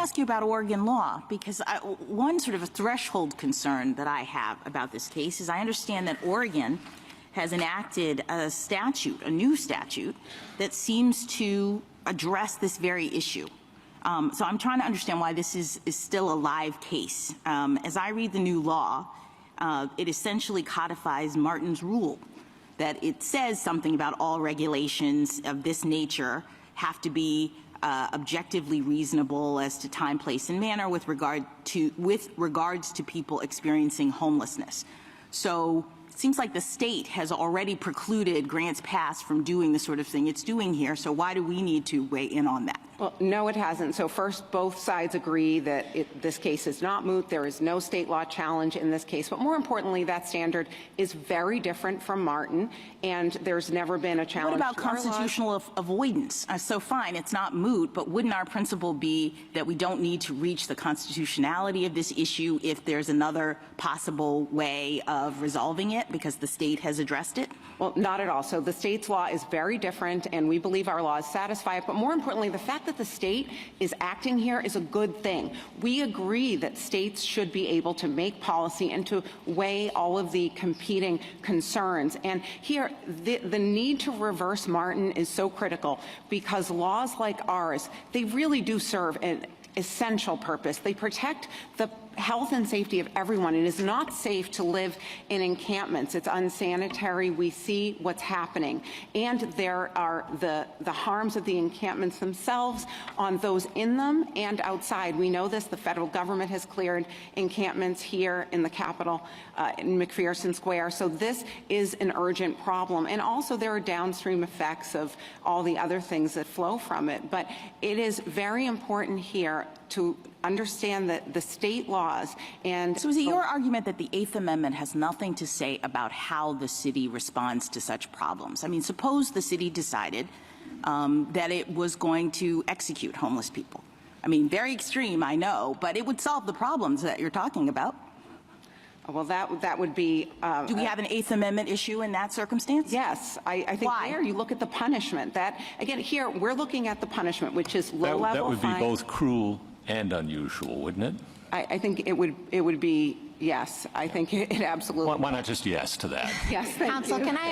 ask you about Oregon law, because one sort of a threshold concern that I have about this case is I understand that Oregon has enacted a statute, a new statute, that seems to address this very issue. So I'm trying to understand why this is still a live case. As I read the new law, it essentially codifies Martin's rule, that it says something about all regulations of this nature have to be objectively reasonable as to time, place, and manner with regards to people experiencing homelessness. So it seems like the state has already precluded grants passed from doing the sort of thing it's doing here. So why do we need to weigh in on that? Well, no, it hasn't. So first, both sides agree that this case is not moot. There is no state law challenge in this case. But more importantly, that standard is very different from Martin, and there's never been a challenge. What about constitutional avoidance? So fine, it's not moot, but wouldn't our principle be that we don't need to reach the constitutionality of this issue if there's another possible way of resolving it because the state has addressed it? Well, not at all. So the state's law is very different, and we believe our laws satisfy it. But more importantly, the fact that the state is acting here is a good thing. We agree that states should be able to make policy and to weigh all of the competing concerns. And here, the need to reverse Martin is so critical because laws like ours, they really do serve an essential purpose. They protect the health and safety of everyone. It is not safe to live in encampments. It's unsanitary. We see what's happening. And there are the harms of the encampments themselves on those in them and outside. We know this. The federal government has cleared encampments here in the Capitol, in McPherson Square. So this is an urgent problem. And also there are downstream effects of all the other things that flow from it. But it is very important here to understand that the state laws and— So is it your argument that the Eighth Amendment has nothing to say about how the city responds to such problems? I mean, suppose the city decided that it was going to execute homeless people. I mean, very extreme, I know, but it would solve the problems that you're talking about. Well, that would be— Do we have an Eighth Amendment issue in that circumstance? Yes. I think Why? there you look at the punishment. That, again, here we're looking at the punishment, which is low-level fine. That would be both cruel and unusual, wouldn't it? I think it would be, yes. I think it absolutely— Why not just yes to that? Yes, thank Counsel, you. can I